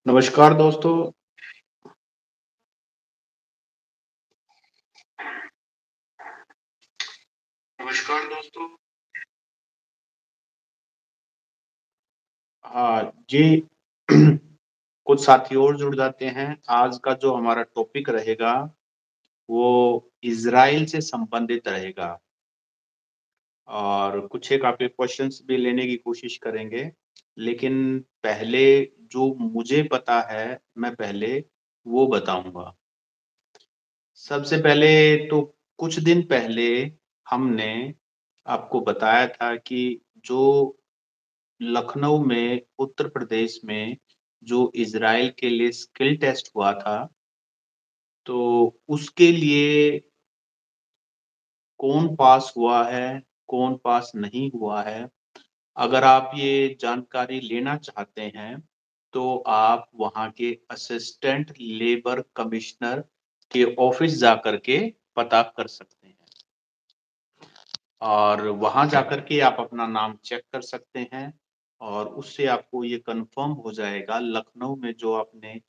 नमस्कार दोस्तों। नमस्कार दोस्तों। हाँ जी। कुछ साथी और जुड़ जाते हैं। आज का जो हमारा टॉपिक रहेगा वो इज़राइल से संबंधित रहेगा और कुछ एक आपके क्वेश्चंस भी लेने की कोशिश करेंगे। लेकिन पहले जो मुझे पता है, मैं पहले वो बताऊँगा। सबसे पहले तो कुछ दिन पहले हमने आपको बताया था कि जो लखनऊ में, उत्तर प्रदेश में जो इज़राइल के लिए स्किल टेस्ट हुआ था, तो उसके लिए कौन पास हुआ है, कौन पास नहीं हुआ है, अगर आप ये जानकारी लेना चाहते हैं, तो आप वहाँ के असिस्टेंट लेबर कमिश्नर के ऑफ़िस जाकर के पता कर सकते हैं। और वहाँ जाकर के आप अपना नाम चेक कर सकते हैं और उससे आपको ये कन्फर्म हो जाएगा लखनऊ में जो आपने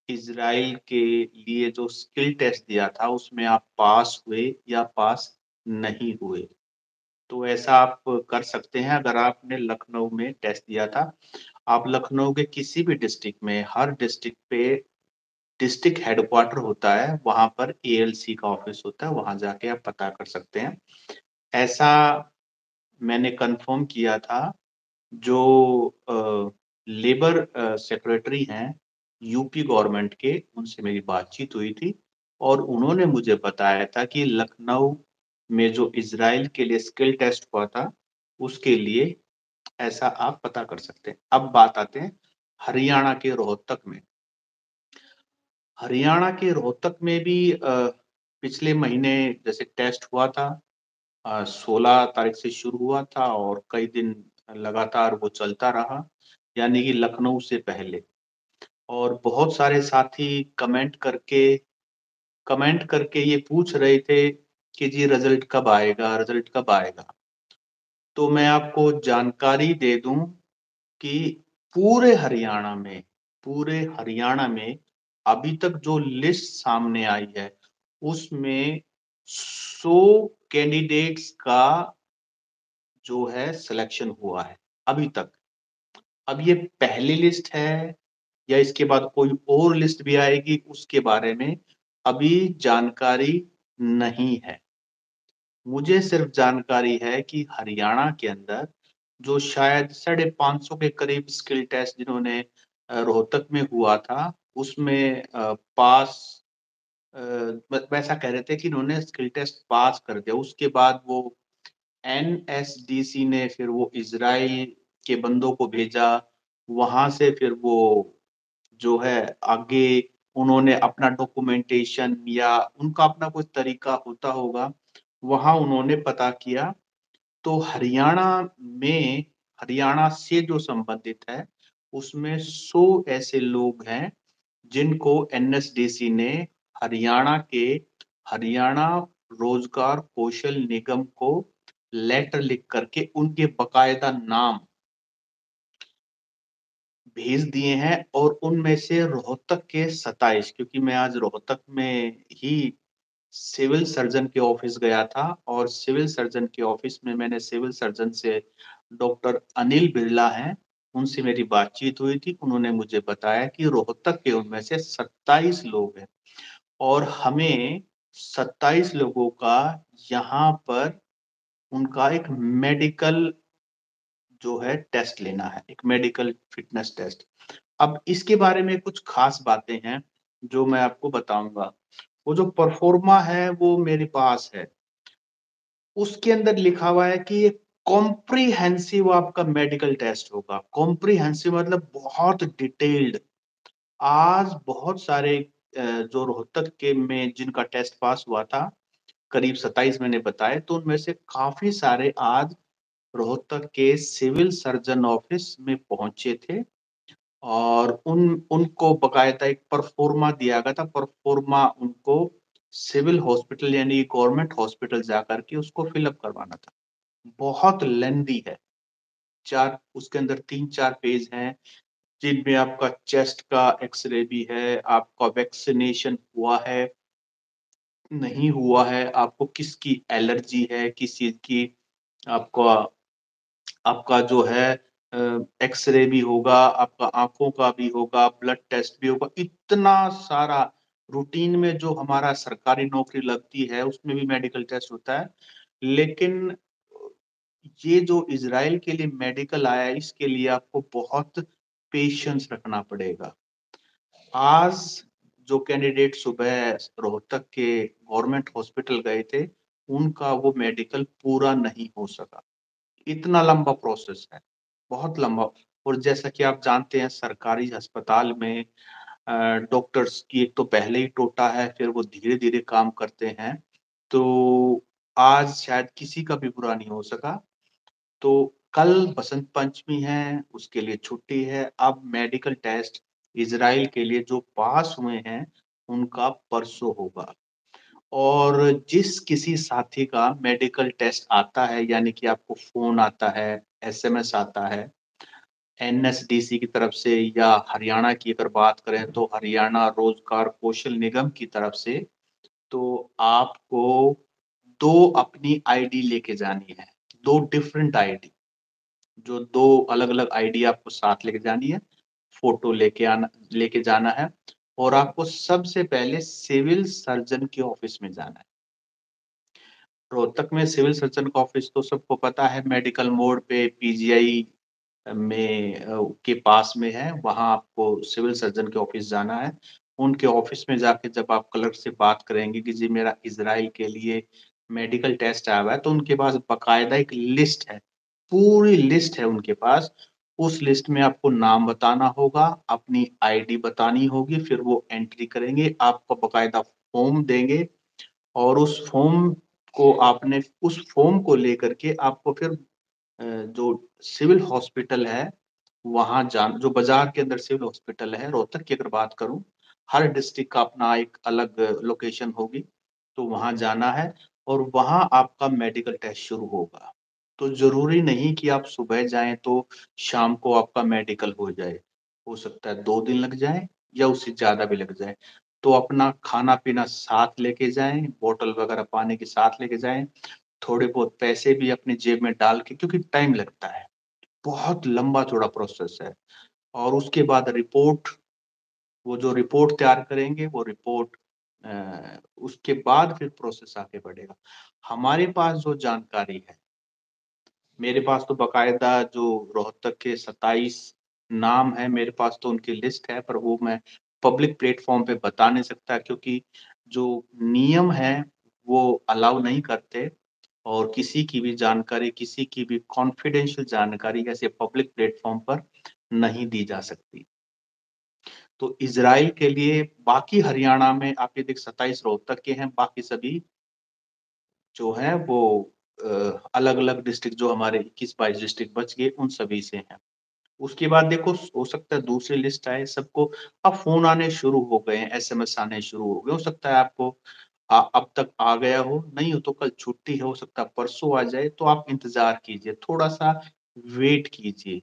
इज़राइल के लिए जो स्किल टेस्ट दिया था, उसमें आप पास हुए या पास नहीं हुए। तो ऐसा आप कर सकते हैं अगर आपने लखनऊ में टेस्ट दिया था। आप लखनऊ के किसी भी डिस्ट्रिक्ट में, हर डिस्ट्रिक्ट पे डिस्ट्रिक्ट हेडक्वार्टर होता है, वहाँ पर एएलसी का ऑफ़िस होता है, वहाँ जाके आप पता कर सकते हैं। ऐसा मैंने कन्फर्म किया था जो लेबर सेक्रेटरी हैं यूपी गवर्नमेंट के, उनसे मेरी बातचीत हुई थी और उन्होंने मुझे बताया था कि लखनऊ में जो इज़राइल के लिए स्किल टेस्ट हुआ था, उसके लिए ऐसा आप पता कर सकते हैं। अब बात आते हैं हरियाणा के रोहतक में। हरियाणा के रोहतक में भी पिछले महीने जैसे टेस्ट हुआ था, 16 तारीख से शुरू हुआ था और कई दिन लगातार वो चलता रहा, यानी कि लखनऊ से पहले। और बहुत सारे साथी कमेंट करके ये पूछ रहे थे कि जी रिज़ल्ट कब आएगा, रिज़ल्ट कब आएगा? तो मैं आपको जानकारी दे दूँ कि पूरे हरियाणा में अभी तक जो लिस्ट सामने आई है, उसमें 100 कैंडिडेट्स का जो है सिलेक्शन हुआ है, अभी तक। अब ये पहली लिस्ट है या इसके बाद कोई और लिस्ट भी आएगी, उसके बारे में अभी जानकारी नहीं है। मुझे सिर्फ़ जानकारी है कि हरियाणा के अंदर जो शायद 550 के करीब स्किल टेस्ट जिन्होंने रोहतक में हुआ था, उसमें पास अ, व वैसा कह रहे थे कि इन्होंने स्किल टेस्ट पास कर दिया। उसके बाद वो एनएसडीसी ने फिर वो इज़राइल के बंदों को भेजा, वहाँ से फिर वो जो है आगे उन्होंने अपना डॉक्यूमेंटेशन या उनका अपना कोई तरीका होता होगा, वहाँ उन्होंने पता किया। तो में हरियाणा से जो संबंधित है, उसमें 100 ऐसे लोग हैं, जिनको एनएसडीसी ने हरियाणा के हरियाणा रोज़गार कौशल निगम को लेटर लिख कर के उनके बाकायदा नाम भेज दिए हैं और उनमें से रोहतक के 27, क्योंकि मैं आज रोहतक में ही सिविल सर्जन के ऑफ़िस गया था और सिविल सर्जन के ऑफ़िस में मैंने सिविल सर्जन से डॉक्टर अनिल बिरला हैं, उनसे मेरी बातचीत हुई थी। उन्होंने मुझे बताया कि रोहतक के उनमें से 27 लोग हैं और हमें 27 लोगों का यहाँ पर उनका एक मेडिकल जो है टेस्ट लेना है, एक मेडिकल फिटनेस टेस्ट। अब इसके बारे में कुछ ख़ास बातें हैं, जो मैं आपको बताऊँगा। वो जो परफ़ॉर्मा है, वो मेरे पास है। उसके अंदर लिखा हुआ है कि ये कॉम्प्रिहेंसिव आपका मेडिकल टेस्ट होगा। कॉम्प्रिहेंसिव मतलब बहुत डिटेल्ड। आज बहुत सारे जो रोहतक के में जिनका टेस्ट पास हुआ था, करीब 27 मैंने बताए, तो उनमें से काफ़ी सारे आज रोहतक के सिविल सर्जन ऑफिस में पहुँचे थे और उनको बाकायदा एक परफ़ॉर्मा दिया गया था। परफ़ॉर्मा उनको सिविल हॉस्पिटल यानी गवर्नमेंट हॉस्पिटल जाकर के उसको फ़िल अप करवाना था। बहुत लेंदी है। 4 उसके अंदर 3-4 पेज हैं, जिनमें आपका चेस्ट का एक्स-रे भी है, आपका वैक्सीनेशन हुआ है, नहीं हुआ है, आपको किसकी एलर्जी है, किस चीज़ की आपका आपका जो है एक्स-रे भी होगा, आपका आँखों का भी होगा, ब्लड टेस्ट भी होगा, इतना सारा रूटीन में जो हमारा सरकारी नौकरी लगती है, उसमें भी मेडिकल टेस्ट होता है। लेकिन ये जो इज़राइल के लिए मेडिकल आया है, इसके लिए आपको बहुत पेशेंस रखना पड़ेगा। आज जो कैंडिडेट सुबह रोहतक के गवर्नमेंट हॉस्पिटल गए थे, उनका वो मेडिकल पूरा नहीं हो सका। इतना लंबा प्रोसेस है, बहुत लंबा। और जैसा कि आप जानते हैं सरकारी अस्पताल में डॉक्टर्स की एक तो पहले ही टोटा है, फिर वो धीरे-धीरे काम करते हैं। तो आज शायद किसी का भी पूरा नहीं हो सका। तो कल बसंत पंचमी है, उसके लिए छुट्टी है। अब मेडिकल टेस्ट इज़राइल के लिए जो पास हुए हैं, उनका परसों होगा। और जिस किसी साथी का मेडिकल टेस्ट आता है, यानी कि आपको फ़ोन आता है, एसएमएस आता है, एनएसडीसी की तरफ से या हरियाणा की अगर बात करें तो हरियाणा रोज़गार कौशल निगम की तरफ से, तो आपको 2 अपनी आईडी लेके जानी है, 2 डिफरेंट आईडी। जो 2 अलग-अलग आईडी आपको साथ लेके जानी है, फ़ोटो लेके जाना है और आपको सबसे पहले सिविल सर्जन के ऑफ़िस में जाना है। रोहतक में सिविल सर्जन का ऑफ़िस तो सबको पता है, मेडिकल मोड़ पे पीजीआई में के पास में है, वहाँ आपको सिविल सर्जन के ऑफ़िस जाना है। उनके ऑफ़िस में जाके जब आप क्लर्क से बात करेंगे कि जी मेरा इज़राइल के लिए मेडिकल टेस्ट आया हुआ है, तो उनके पास बाकायदा एक लिस्ट है, पूरी लिस्ट है उनके पास। उस लिस्ट में आपको नाम बताना होगा, अपनी आईडी बतानी होगी, फिर वो एंट्री करेंगे, आपको बाकायदा फ़ॉर्म देंगे और उस फ़ॉर्म को लेकर के आपको फिर जो सिविल हॉस्पिटल है, वहाँ जो बाज़ार के अंदर सिविल हॉस्पिटल है, रोहतक की अगर बात करूँ, हर डिस्ट्रिक्ट का अपना एक अलग लोकेशन होगी, तो वहाँ जाना है और वहाँ आपका मेडिकल टेस्ट शुरू होगा। तो ज़रूरी नहीं कि आप सुबह जाएँ तो शाम को आपका मेडिकल हो जाए। हो सकता है 2 दिन लग जाएँ या उससे ज़्यादा भी लग जाए। तो अपना खाना-पीना साथ लेके जाएँ, बॉटल वगैरह पानी की साथ लेके जाएँ, थोड़े बहुत पैसे भी अपनी जेब में डाल के, क्योंकि टाइम लगता है। बहुत लंबा-चौड़ा प्रोसेस है और उसके बाद वो जो रिपोर्ट तैयार करेंगे, वो रिपोर्ट उसके बाद फिर प्रोसेस आगे बढ़ेगा। हमारे पास जो जानकारी है, मेरे पास तो बाकायदा जो रोहतक के 27 नाम हैं, मेरे पास तो उनकी लिस्ट है, पर वो मैं पब्लिक प्लेटफ़ॉर्म पे बता नहीं सकता क्योंकि जो नियम हैं, वो अलाउ नहीं करते और किसी की भी जानकारी, किसी की भी कॉन्फिडेंशियल जानकारी ऐसे पब्लिक प्लेटफ़ॉर्म पर नहीं दी जा सकती। तो इज़राइल के लिए बाकी हरियाणा में आप ये 27 रोहतक के हैं, बाकी सभी जो हैं वो अलग-अलग डिस्ट्रिक्ट जो हमारे 21-22 डिस्ट्रिक्ट बच गए, उन सभी से हैं। उसके बाद देखो हो सकता है दूसरी लिस्ट आए, सबको अब फ़ोन आने शुरू हो गए हैं, एसएमएस आने शुरू हो गए, हो सकता है आपको अब तक आ गया हो, नहीं हो तो कल छुट्टी है, हो सकता है परसों आ जाए, तो आप इंतज़ार कीजिए, थोड़ा-सा वेट कीजिए।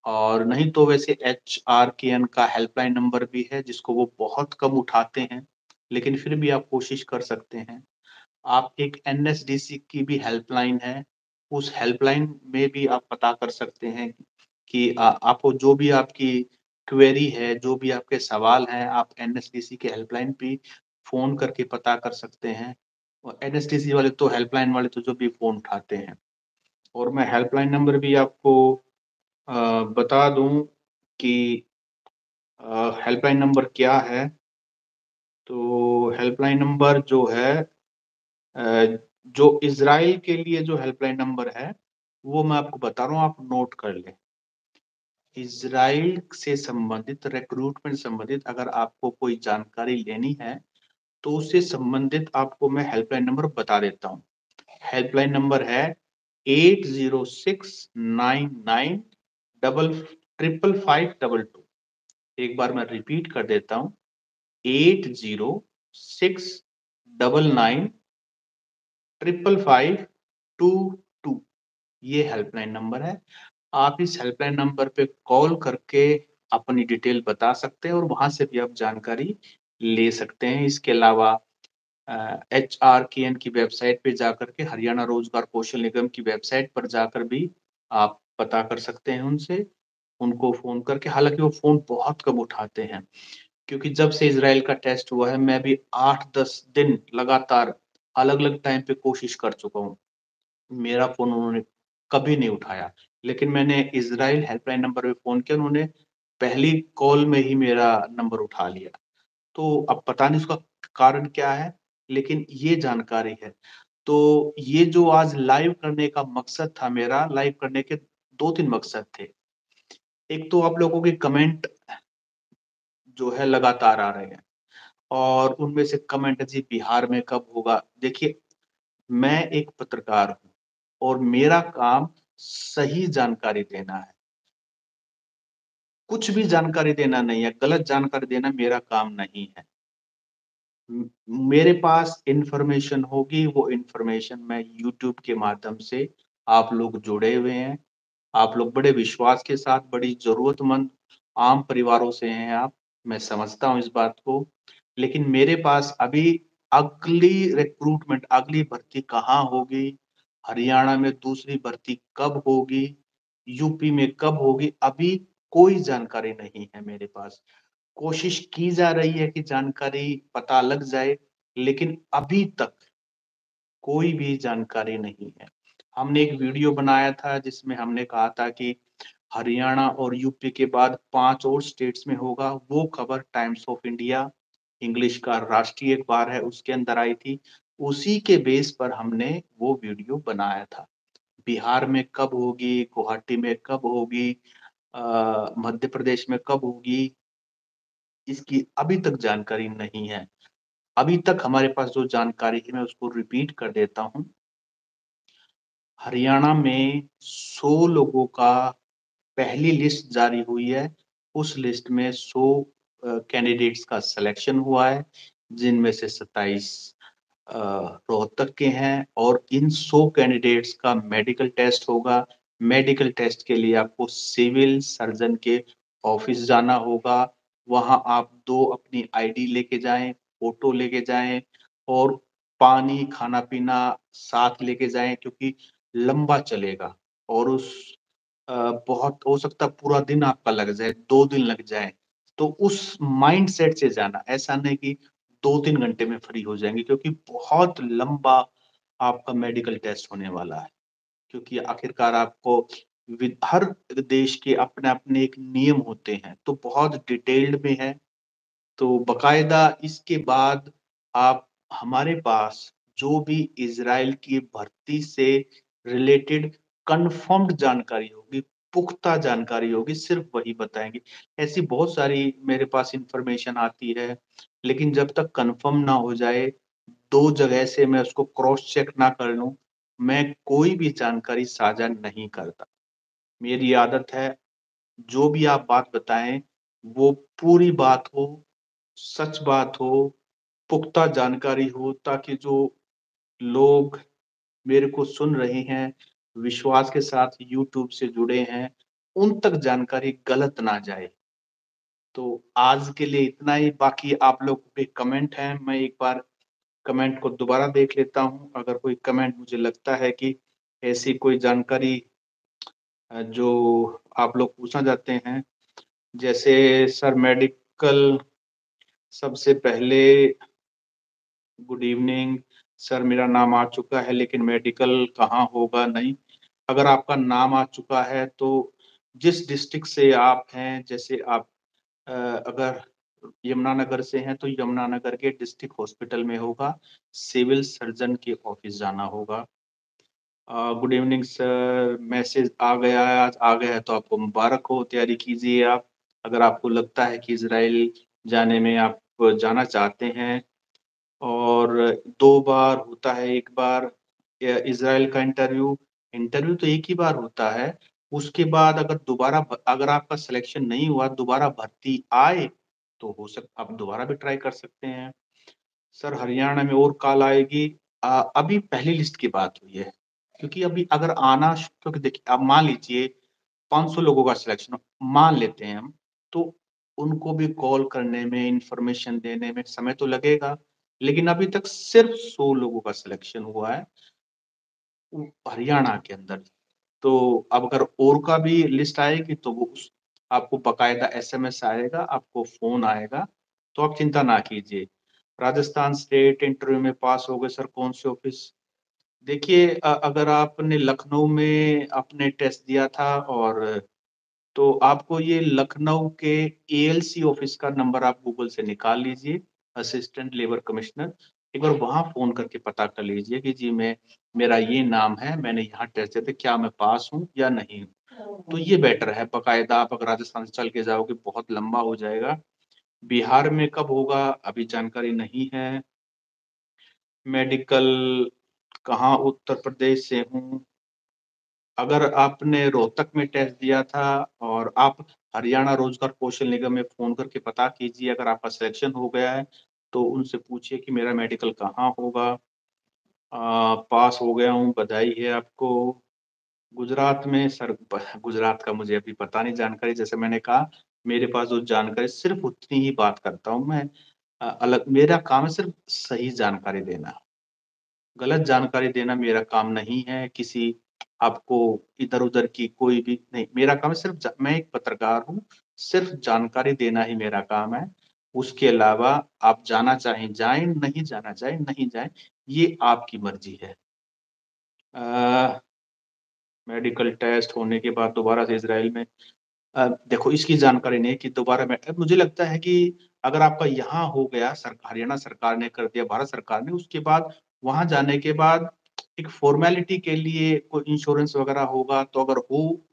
और नहीं तो वैसे एचआरकेएन का हेल्पलाइन नंबर भी है, जिसको वो बहुत कम उठाते हैं, लेकिन फिर भी आप कोशिश कर सकते हैं। आप एक एनएसडीसी की भी हेल्पलाइन है, उस हेल्पलाइन में भी आप पता कर सकते हैं कि आपको जो भी आपकी क्वेरी है, जो भी आपके सवाल हैं, आप एनएसडीसी के हेल्पलाइन पे फ़ोन करके पता कर सकते हैं। और एनएसडीसी वाले तो हेल्पलाइन वाले तो जो भी फ़ोन उठाते हैं और मैं हेल्पलाइन नंबर भी आपको बता दूँ कि हेल्पलाइन नंबर क्या है? तो हेल्पलाइन नंबर जो है जो इज़राइल के लिए जो हेल्पलाइन नंबर है, वो मैं आपको बता रहा हूँ, आप नोट कर लें। इज़राइल से संबंधित रिक्रूटमेंट संबंधित अगर आपको कोई जानकारी लेनी है, तो उससे संबंधित आपको मैं हेल्पलाइन नंबर बता देता हूँ। हेल्पलाइन नंबर है 80699 डबल 55522। एक बार मैं रिपीट कर देता हूँ, 80699 55522 ये हेल्पलाइन नंबर है। आप इस हेल्पलाइन नंबर पे कॉल करके अपनी डिटेल बता सकते हैं और वहाँ से भी आप जानकारी ले सकते हैं। इसके अलावा एचआरकेएन की वेबसाइट पे जाकर के हरियाणा रोज़गार कौशल निगम की वेबसाइट पर जाकर भी आप पता कर सकते हैं उनसे, उनको फ़ोन करके। हालाँकि वो फ़ोन बहुत कम उठाते हैं, क्योंकि जब से इज़राइल का टेस्ट हुआ है, मैं भी 8-10 दिन लगातार अलग-अलग टाइम पे कोशिश कर चुका हूँ। मेरा फ़ोन उन्होंने कभी नहीं उठाया। लेकिन मैंने इज़राइल हेल्पलाइन नंबर पे फ़ोन किया, उन्होंने पहली कॉल में ही मेरा नंबर उठा लिया। तो अब पता नहीं उसका कारण क्या है, लेकिन ये जानकारी है। तो ये जो आज लाइव करने का मकसद था मेरा, लाइव करने के 2-3 मकसद थे। एक तो आप लोगों के कमेंट जो है लगातार आ रहे हैं और उनमें से कमेंट जी बिहार में कब होगा? देखिए, मैं एक पत्रकार हूँ और मेरा काम सही जानकारी देना है। कुछ भी जानकारी देना नहीं है, गलत जानकारी देना मेरा काम नहीं है। म मेरे पास इन्फॉर्मेशन होगी, वो इन्फॉर्मेशन मैं यूट्यूब के माध्यम से आप लोग जुड़े हुए हैं, आप लोग बड़े विश्वास के साथ, बड़ी ज़रूरतमंद आम परिवारों से हैं आप, मैं समझता हूँ इस बात को। लेकिन मेरे पास अभी अगली रिक्रूटमेंट, अगली भर्ती कहाँ होगी, हरियाणा में दूसरी भर्ती कब होगी, यूपी में कब होगी, अभी कोई जानकारी नहीं है मेरे पास। कोशिश की जा रही है कि जानकारी पता लग जाए, लेकिन अभी तक कोई भी जानकारी नहीं है। हमने एक वीडियो बनाया था जिसमें हमने कहा था कि हरियाणा और यूपी के बाद 5 और स्टेट्स में होगा, वो खबर टाइम्स ऑफ इंडिया, इंग्लिश का राष्ट्रीय अखबार है, उसके अंदर आई थी। उसी के बेस पर हमने वो वीडियो बनाया था। बिहार में कब होगी, गुवाहाटी में कब होगी, मध्य प्रदेश में कब होगी, इसकी अभी तक जानकारी नहीं है। अभी तक हमारे पास जो जानकारी है मैं उसको रिपीट कर देता हूँ। हरियाणा में 100 लोगों का पहली लिस्ट जारी हुई है। उस लिस्ट में 100 कैंडिडेट्स का सिलेक्शन हुआ है, जिनमें से 27 अ, रोहतक के हैं और इन 100 कैंडिडेट्स का मेडिकल टेस्ट होगा। मेडिकल टेस्ट के लिए आपको सिविल सर्जन के ऑफ़िस जाना होगा। वहाँ आप 2 अपनी आईडी लेके जाएँ, फ़ोटो लेके जाएँ और पानी, खाना-पीना साथ लेके जाएँ, क्योंकि लंबा चलेगा और बहुत हो सकता है पूरा दिन आपका लग जाए, 2 दिन लग जाएँ। तो उस माइंडसेट से जाना, ऐसा नहीं कि 2-3 घंटे में फ्री हो जाएँगे, क्योंकि बहुत लंबा आपका मेडिकल टेस्ट होने वाला है। क्योंकि आखिरकार आपको हर देश के अपने-अपने एक नियम होते हैं, तो बहुत डिटेल्ड में है। तो बाकायदा इसके बाद आप हमारे पास जो भी इज़राइल की भर्ती से रिलेटेड कन्फर्म्ड जानकारी होगी, पुख्ता जानकारी होगी, सिर्फ़ वही बताएँगे। ऐसी बहुत सारी मेरे पास इन्फॉर्मेशन आती है, लेकिन जब तक कन्फर्म ना हो जाए, 2 जगह से मैं उसको क्रॉस चेक ना कर लूँ, मैं कोई भी जानकारी साझा नहीं करता। मेरी आदत है, जो भी आप बात बताएँ, वो पूरी बात हो, सच बात हो, पुख्ता जानकारी हो, ताकि जो लोग मेरे को सुन रहे हैं, विश्वास के साथ यूट्यूब से जुड़े हैं, उन तक जानकारी गलत ना जाए। तो आज के लिए इतना ही, बाकी आप लोगों के कमेंट हैं, मैं एक बार कमेंट को दोबारा देख लेता हूँ। अगर कोई कमेंट मुझे लगता है कि ऐसी कोई जानकारी जो आप लोग पूछना चाहते हैं, जैसे सर मेडिकल, सबसे पहले गुड इवनिंग सर, मेरा नाम आ चुका है लेकिन मेडिकल कहाँ होगा? नहीं, अगर आपका नाम आ चुका है तो जिस डिस्ट्रिक्ट से आप हैं, जैसे आप अगर यमुनानगर से हैं तो यमुनानगर के डिस्ट्रिक्ट हॉस्पिटल में होगा, सिविल सर्जन के ऑफ़िस जाना होगा। गुड इवनिंग सर, मैसेज आ गया है, आज आ गया है तो आपको मुबारक हो, तैयारी कीजिए आप। अगर आपको लगता है कि इज़राइल जाने में आप जाना चाहते हैं और 2 बार होता है, 1 बार इज़राइल का इंटरव्यू, इंटरव्यू तो 1 ही बार होता है। उसके बाद अगर आपका सिलेक्शन नहीं हुआ, दोबारा भर्ती आए, तो हो सक आप दोबारा भी ट्राई कर सकते हैं। सर हरियाणा में और कॉल आएगी। अभी पहली लिस्ट की बात हुई है, क्योंकि अभी अगर आना श क्योंकि देखिए अब मान लीजिए 500 लोगों का सिलेक्शन हो, मान लेते हैं हम, तो उनको भी कॉल करने में, इन्फॉर्मेशन देने में समय तो लगेगा, लेकिन अभी तक सिर्फ 100 लोगों का सिलेक्शन हुआ है हरियाणा के अंदर। तो अब अगर और का भी लिस्ट आएगी तो वो उस आपको बाकायदा एसएमएस आएगा, आपको फ़ोन आएगा, तो आप चिंता ना कीजिए। राजस्थान स्टेट इंटरव्यू में पास हो गए सर कौन से ऑफ़िस? देखिए अगर आपने लखनऊ में आपने टेस्ट दिया था और तो आपको ये लखनऊ के एएलसी ऑफ़िस का नंबर आप गूगल से निकाल लीजिए, असिस्टेंट लेबर कमिश्नर। एक बार वहाँ फ़ोन करके पता कर लीजिए कि जी मेरा ये नाम है, मैंने यहाँ टेस्ट दिया था, क्या मैं पास हूँ या नहीं हूँ? तो ये बेटर है, बाकायदा आप अगर राजस्थान से चल के जाओगे बहुत लंबा हो जाएगा। बिहार में कब होगा अभी जानकारी नहीं है। मेडिकल कहाँ उत्तर प्रदेश से हूँ। अगर आपने रोहतक में टेस्ट दिया था और आप हरियाणा रोज़गार कौशल निगम में फ़ोन करके पता कीजिए अगर आपका सिलेक्शन हो गया है, तो उनसे पूछिए कि मेरा मेडिकल कहाँ होगा? पास हो गया हूँ, बधाई है आपको। गुजरात में सर गुजरात का मुझे अभी पता नहीं जानकारी जैसे मैंने कहा, मेरे पास जो जानकारी सिर्फ़ उतनी ही बात करता हूँ मैं। अलग मेरा काम है सिर्फ़ सही जानकारी देना। गलत जानकारी देना मेरा काम नहीं है, किसी आपको इधर-उधर की कोई भी नहीं, मेरा काम है सिर्फ़ मैं एक पत्रकार हूँ, सिर्फ़ जानकारी देना ही मेरा काम है। उसके अलावा आप जाना चाहें जाएँ, नहीं जाना चाहें नहीं जाएँ, ये आपकी मर्ज़ी है। अ, मेडिकल टेस्ट होने के बाद दोबारा से इज़राइल में देखो इसकी जानकारी नहीं है कि दोबारा मैं मुझे लगता है कि अगर आपका यहाँ हो गया हरियाणा सरकार ने कर दिया, भारत सरकार ने, उसके बाद वहाँ जाने के बाद एक फ़ॉर्मेलिटी के लिए कोई इंश्योरेंस वग़ैरह होगा, तो अगर हो,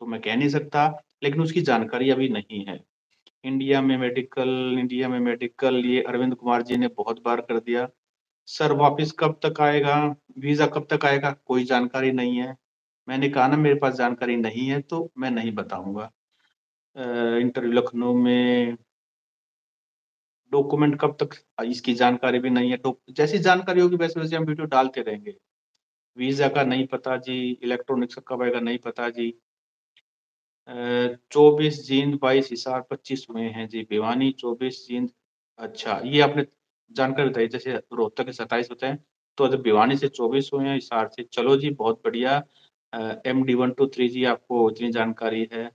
तो मैं कह नहीं सकता, लेकिन उसकी जानकारी अभी नहीं है। इंडिया में मेडिकल ये अरविंद कुमार जी ने बहुत बार कर दिया। सर वापिस कब तक आएगा? वीज़ा कब तक आएगा? कोई जानकारी नहीं है। मैंने कहा ना मेरे पास जानकारी नहीं है, तो मैं नहीं बताऊँगा। इंटरव्यू लखनऊ में डॉक्यूमेंट कब तक इसकी जानकारी भी नहीं है। डॉक जैसी जानकारी होगी वैसे-वैसे हम वीडियो डालते रहेंगे। वीज़ा का नहीं पता जी, इलेक्ट्रॉनिक्स का कब आएगा नहीं पता जी। 24 जींद 22 हिसार 25 हुए हैं जी, भिवानी 24 जींद अच्छा, ये आपने जानकारी बताई जैसे रोहतक के 27 होते हैं, तो जब भिवानी से 24 हुए हैं, हिसार से चलो जी बहुत बढ़िया। एमडी 123 जी आपको इतनी जानकारी है।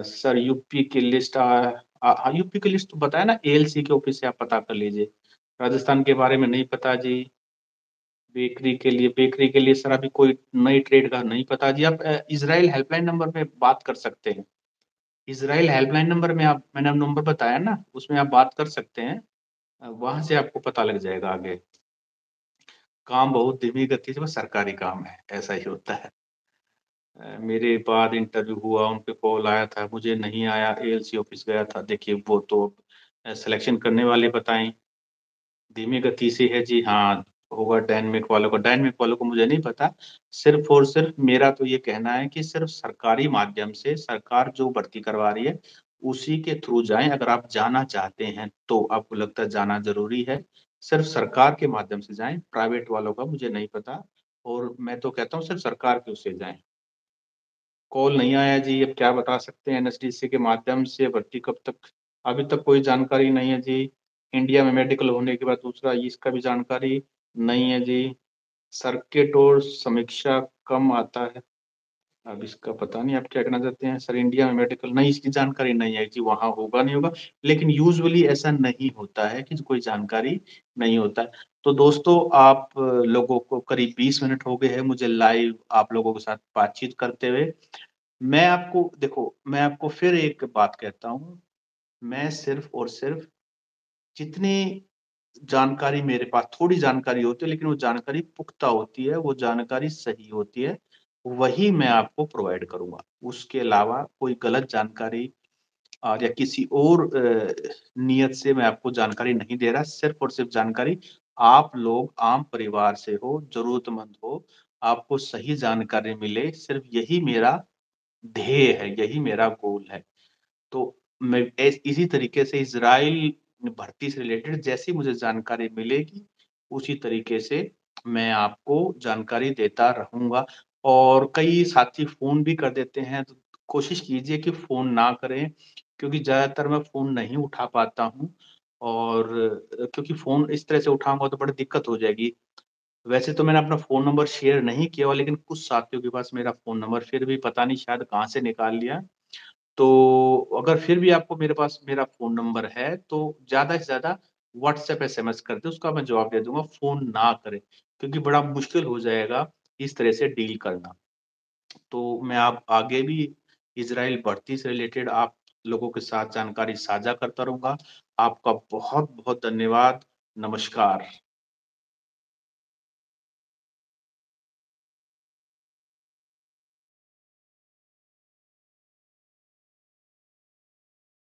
सर यूपी की लिस्ट हाँ, यूपी की लिस्ट तो बताया ना एएलसी के ऑफिस से आप पता कर लीजिए। राजस्थान के बारे में नहीं पता जी। बेकरी के लिए सर अभी कोई नई ट्रेड का नहीं पता जी। आप इज़राइल हेल्पलाइन नंबर पे बात कर सकते हैं। इज़राइल हेल्पलाइन नंबर में आप मैंने अब नंबर बताया ना, उसमें आप बात कर सकते हैं। वहाँ से आपको पता लग जाएगा आगे। काम बहुत धीमी गति से बस सरकारी काम है, ऐसा ही होता है। मेरे बाद इंटरव्यू हुआ, उन पे कॉल आया था, मुझे नहीं आया, एएलसी ऑफ़िस गया था। देखिए वो तो सिलेक्शन करने वाले बताएँ, धीमी गति से है जी हाँ, होगा डायनामिक वालों को मुझे नहीं पता। सिर्फ़ और सिर्फ़ मेरा तो ये कहना है कि सिर्फ़ सरकारी माध्यम से सरकार जो भर्ती करवा रही है, उसी के थ्रू जाएँ। अगर आप जाना चाहते हैं, तो आपको लगता है जाना ज़रूरी है, सिर्फ़ सरकार के माध्यम से जाएँ, प्राइवेट वालों का मुझे नहीं पता और मैं तो कहता हूँ सिर्फ़ सरकार के उससे जाएँ। कॉल नहीं आया जी, अब क्या बता सकते हैं एनएसडीसी के माध्यम से भर्ती कब तक अभी तक कोई जानकारी नहीं है जी। इंडिया में मेडिकल होने के बाद दूसरा इसका भी जानकारी नहीं है जी। सर्किट और समीक्षा कम आता है। अब इसका पता नहीं आप क्या कहना चाहते हैं? सर इंडिया में मेडिकल नहीं इसकी जानकारी नहीं है जी, वहाँ होगा नहीं होगा। लेकिन यूजुअली ऐसा नहीं होता है कि कोई जानकारी नहीं होता है। तो दोस्तों आप लोगों को करीब 20 मिनट हो गए हैं मुझे लाइव आप लोगों के साथ बातचीत करते हुए। मैं आपको फिर एक बात कहता हूँ, मैं सिर्फ़ और सिर्फ़ जितनी जानकारी मेरे पास थोड़ी जानकारी होती है, लेकिन वो जानकारी पुख्ता होती है, वो जानकारी सही होती है, वही मैं आपको प्रोवाइड करूँगा। उसके अलावा कोई गलत जानकारी या किसी और नियत से मैं आपको जानकारी नहीं दे रहा, सिर्फ़ और सिर्फ़ जानकारी आप लोग आम परिवार से हो, ज़रूरतमंद हो, आपको सही जानकारी मिले, सिर्फ़ यही मेरा ध्येय है, यही मेरा गोल है। तो मैं इसी तरीके से इज़राइल भर्ती से रिलेटेड जैसी मुझे जानकारी मिलेगी, उसी तरीके से मैं आपको जानकारी देता रहूँगा। और कई साथी फ़ोन भी कर देते हैं, तो कोशिश कीजिए कि फ़ोन ना करें, क्योंकि ज़्यादातर मैं फ़ोन नहीं उठा पाता हूँ और क्योंकि फ़ोन इस तरह से उठाऊँगा तो बड़ी दिक्कत हो जाएगी। वैसे तो मैंने अपना फ़ोन नंबर शेयर नहीं किया हुआ, लेकिन कुछ साथियों के पास मेरा फ़ोन नंबर फिर भी पता नहीं शायद कहाँ से निकाल लिया। तो अगर फिर भी आपको मेरे पास मेरा फ़ोन नंबर है, तो ज़्यादा से ज़्यादा व्हाट्सएप, एसएमएस कर दें, उसका मैं जवाब दे दूँगा, फ़ोन ना करें, क्योंकि बड़ा मुश्किल हो जाएगा इस तरह से डील करना। तो मैं आप आगे भी इज़राइल भर्ती से रिलेटेड आप लोगों के साथ जानकारी साझा करता रहूँगा। आपका बहुत-बहुत धन्यवाद। नमस्कार।